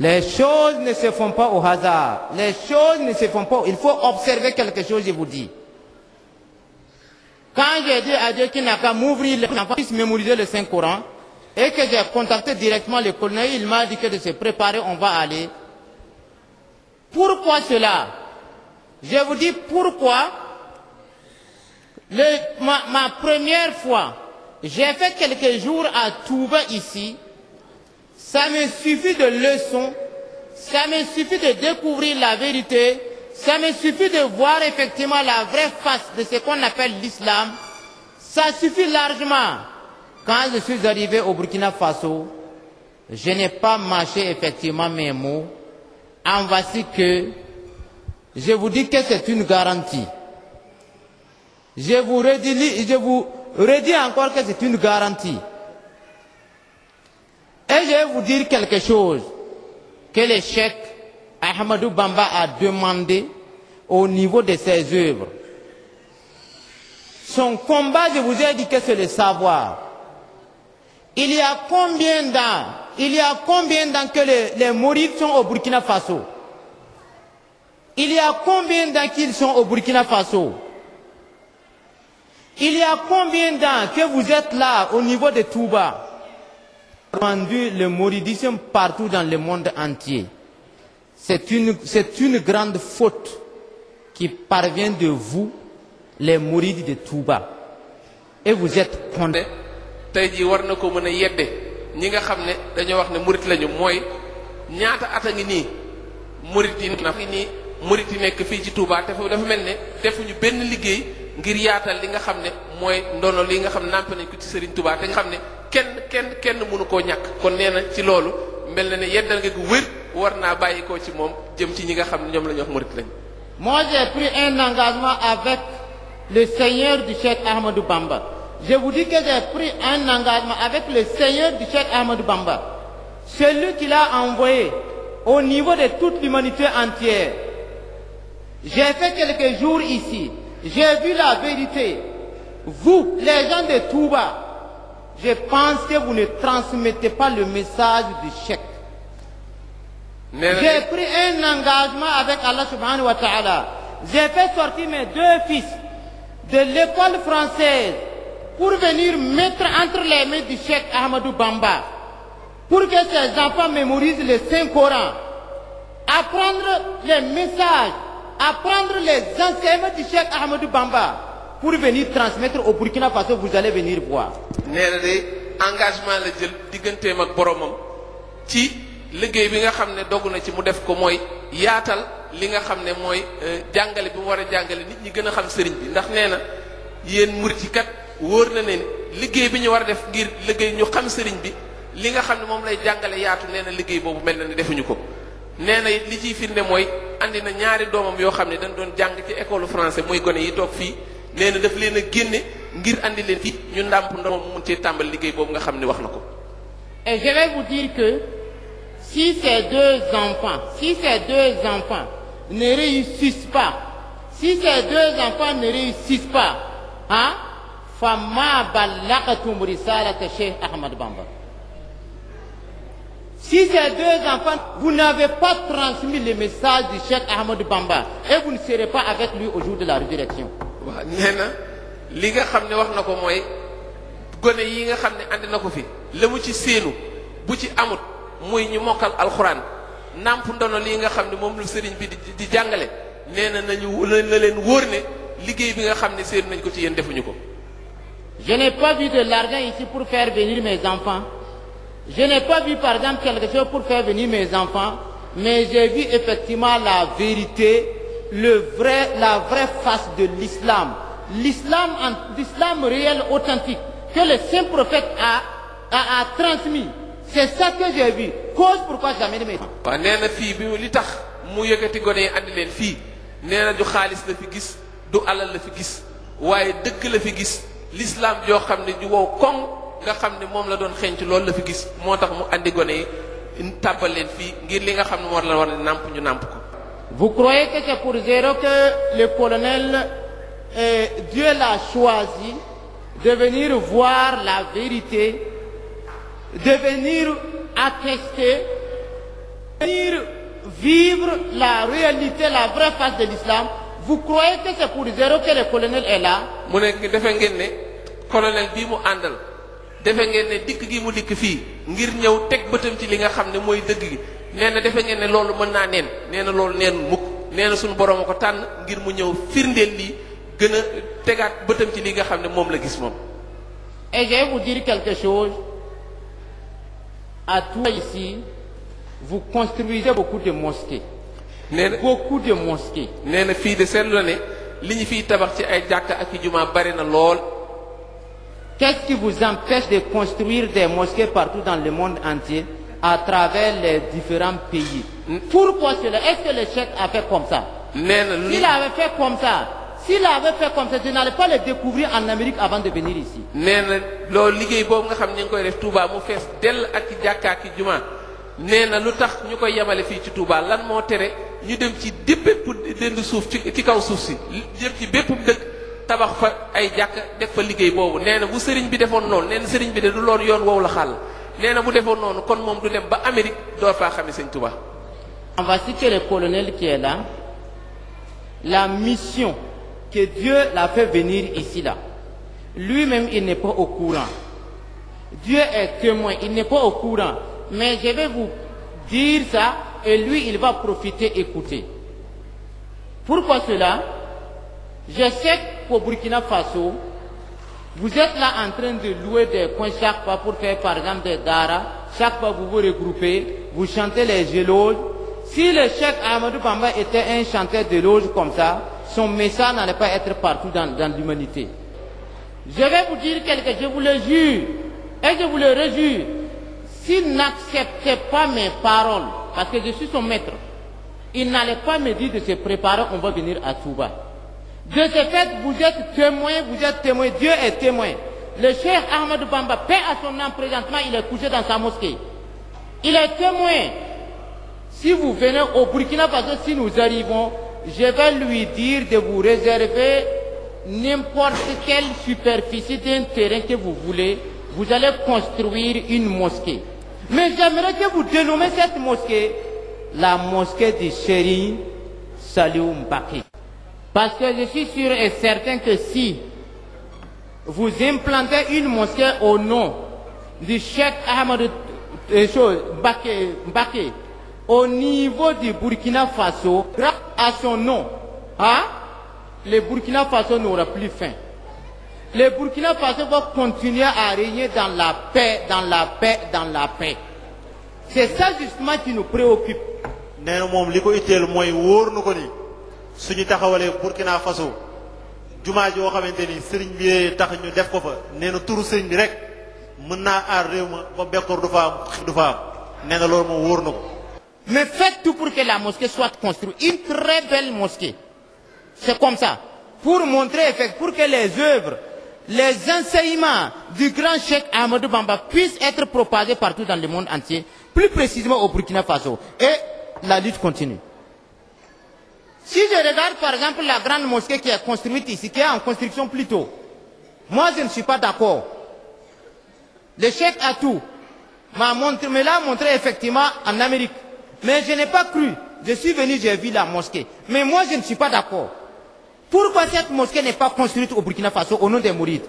Les choses ne se font pas au hasard. Les choses ne se font pas. Il faut observer quelque chose, je vous dis. Quand j'ai dit à Dieu qu'il n'a qu'à m'ouvrir, qu'il n'a pas puisse mémoriser le Saint-Coran, et que j'ai contacté directement le colonel, il m'a dit que de se préparer, on va aller. Pourquoi cela? Je vous dis pourquoi. Ma première fois, j'ai fait quelques jours à Touba ici. Ça me suffit de leçons, ça me suffit de découvrir la vérité, ça me suffit de voir effectivement la vraie face de ce qu'on appelle l'islam. Ça suffit largement. Quand je suis arrivé au Burkina Faso, je n'ai pas mâché effectivement mes mots. En voici que je vous dis que c'est une garantie. Je vous redis encore que c'est une garantie. Et je vais vous dire quelque chose que le cheikh Ahmadou Bamba a demandé au niveau de ses œuvres. Son combat, je vous ai dit que c'est le savoir. Il y a combien d'ans que les mourides sont au Burkina Faso? Il y a combien d'ans qu'ils sont au Burkina Faso? Il y a combien d'ans que vous êtes là au niveau de Touba? Rendu le mouridisme partout dans le monde entier. C'est une grande faute qui parvient de vous, les mourides de Touba. Et vous êtes condamnés. tey jii war na ko mën a yedde ñi nga xam ne dañoo wax ne murit lañu mooy ñaata at a ngi nii murit yi nekk fii ci Touba te dafa mel ne defuñu benn liggéey ngir yaatal li nga xam ne mooy ndono li nga xam ne nàmp nañ ko ci Serigne Touba te nga xam ne kenn mënu koo ñàkk kon nee na ci loolu mel na ne yeddal nga gu wér war naa bàyyi koo ci moom jëm ci ñi nga xam ne ñoom la ñu wax murit lañu. Moi j'ai pris un engagement avec le Seigneur du Cheikh Ahmadou Bamba. Je vous dis que j'ai pris un engagement avec le Seigneur du Cheikh Ahmadou Bamba. Celui qui l'a envoyé au niveau de toute l'humanité entière. J'ai fait quelques jours ici. J'ai vu la vérité. Vous, les gens de Touba, je pense que vous ne transmettez pas le message du Cheikh. J'ai pris un engagement avec Allah subhanahu wa ta'ala. J'ai fait sortir mes deux fils de l'école française pour venir mettre entre les mains du Cheikh Ahmadou Bamba, pour que ces enfants mémorisent le Saint-Coran, apprendre les messages, apprendre les enseignements du Cheikh Ahmadou Bamba, pour venir transmettre au Burkina Faso, vous allez venir voir. nee na de engagement la jël digganteem ak boromam ci liggéey bi nga xam ne dogu na ci mu def ko mooy yaatal li nga xam ne mooy jàngale bi mu war a jàngale nit ñi gën a xam sëriñ bi ndax nee na yéen murit yi kat wóor na ne liggéey bi ñu war a def ngir liggéey ñu xam sëriñ bi li nga xam ne moom lay jàngale yaatu nee na liggéey boobu mel na ni defuñu ko. nee na li ciy firnde mooy andi na ñaari doomam yoo xam ne dañ doon jàng ci école français muy gone yi toog fii nee na daf leen a génne ngir andi leen fii ñu ndàmp ndoom mu mun cee tàmbali liggéey boobu nga xam ne wax na ko. Et je vais vous dire que si ces deux enfants ne réussissent pas, hein, fama balaghatum risalata Cheikh Ahmadou Bamba. Si ces deux enfants, vous n'avez pas transmis le message du Cheikh Ahmadou Bamba, et vous ne serez pas avec lui au jour de la résurrection. waaw nee na li nga xam ne wax na ko mooy gone yi nga xam ne andi na ko fi la mu ci séenu bu ci amut muy ñu mokkal alxuraan nàmp ndono lii nga xam ne moom lu sëriñ bi di jàngale nee na nañu na leen wóor ne liggéey bi nga xam ne séenu nañ ko ci yéen defuñu ko. Je n'ai pas vu de l'argent ici pour faire venir mes enfants. Je n'ai pas vu par exemple quelque chose pour faire venir mes enfants, mais j'ai vu effectivement la vérité, la vraie face de l'islam. L'islam réel, authentique, que le saint prophète a transmis. C'est ça que j'ai vu. Cause pourquoi j'ai amené mes enfants. waaw nee na fii bi li tax mu yëkkati gone yi andi leen fii nee na du xaalis la fi gis du alal la fi gis waaye dëgg la fi gis l'islam joo xam ne ju wow koŋ nga xam ne moom la doon xenc loolu la fi gis moo tax mu andi gone yi tàbbal leen fii ngir li nga xam ne moo la war a nàmp ñu nàmp ko. Vous croyez que c'est pour zéro que le colonel Dieu l'a choisi de venir voir la vérité, de venir attester Venir vivre la réalité, la vraie face de l'islam, vous croyez que c'est pour zéro que le colonel est là? mu ne defe ngeen ne colonel bii mu àndal defe ngeen ne dikk gi mu dikk fii ngir ñëw teg bëtam ci li nga xam ne mooy dëgg gi nee na defe ngeen ne loolu mën naa neen nee na loolu neen mukk nee na suñu borom a ko tànn ngir mu ñëw firndeel lii gën a tegaat bëtam ci li nga xam ne moom la gis moom. Et je vais vous dire quelque chose. À tout ici, vous construisez beaucoup de mosquées. nee na Beaucoup de mosquées. nee na fii de seetlu na ne li ñu fiy tabax ci ay jàkka ak i jumaa bari na lool. Qu'est-ce qui vous empêche de construire des mosquées partout dans le monde entier à travers les différents pays? Pourquoi cela? Est-ce que le cheikh a fait comme ça? nee na S'il avait fait comme ça, je n'allais pas le découvrir en Amérique avant de venir ici. nee na loolu liggéey boobu nga xam ñu ngi koy def Touba mu fees dell ak i jàkka ak i jumaa nee na lu tax ñu koy yemale fii ci Touba lan moo tere ñu dem ci bépp dend suuf ci kaw suuf si jëm ci bépp dëkk tabax fa ay jàkka def fa liggéey boobu nee na bu sëriñ bi defoon noonu nee na sëriñ bi de du loolu yoon woowu la xàll nee na bu defoon noonu kon moom du dem ba Amérique door faa xamee sëñ Touba. On va citer le colonel qui est là. La mission que Dieu l'a fait venir ici là. Lui-même, il n'est pas au courant. Dieu est témoin, il n'est pas au courant. Mais je vais vous dire ça et lui, il va profiter, écouter. Pourquoi cela? Je sais qu'au Burkina Faso, vous êtes là en train de louer des coins chaque fois pour faire par exemple des dara. Chaque fois vous vous regroupez, vous chantez les éloges. Si le cheikh Ahmadou Bamba était un chanteur d'éloges comme ça, son message n'allait pas être partout dans l'humanité. Je vais vous dire quelque chose, je vous le jure, et je vous le rejure. S'il n'acceptait pas mes paroles, parce que je suis son maître, il n'allait pas me dire de se préparer, on va venir à Touba. De ce fait, vous êtes témoin, Dieu est témoin. Le cheikh Ahmadou Bamba, paix à son âme, présentement, il est couché dans sa mosquée. Il est témoin. Si vous venez au Burkina Faso, si nous arrivons, je vais lui dire de vous réserver n'importe quelle superficie d'un terrain que vous voulez. Vous allez construire une mosquée. Mais j'aimerais que vous dénommez cette mosquée la mosquée du Chéri Saliou Mbaké. Parce que je suis sûr et certain que si vous implantez une mosquée au nom du Cheikh Ahmadou Mbaké, au niveau du Burkina Faso, grâce à son nom, le Burkina Faso n'aura plus faim. Le Burkina Faso va continuer à régner dans la paix, dans la paix, dans la paix. C'est ça justement qui nous préoccupe. nee na moom li ko itteel mooy wóor na ko ni suñu taxawalee Burkina Faso jumaa joo xamante ni sëriñ bi tax ñu def ko fa nee na turu sëriñ bi rek mën naa aar réew ma ba bekkoor du fa am xiif du fa am nee na loolu moom wóor na ko. Mais faites tout pour que la mosquée soit construite. Une très belle mosquée. C'est comme ça. Pour montrer, pour que les œuvres, les enseignements du grand cheikh Ahmadou Bamba puissent être propagés partout dans le monde entier, plus précisément au Burkina Faso. Et la lutte continue. Si je regarde par exemple la grande mosquée qui est construite ici, qui est en construction plus tôt, moi je ne suis pas d'accord. Le cheikh Atou me l'a montré effectivement en Amérique. Mais je n'ai pas cru. Je suis venu, j'ai vu la mosquée. Mais moi, je ne suis pas d'accord. Pourquoi cette mosquée n'est pas construite au Burkina Faso au nom des Mourides?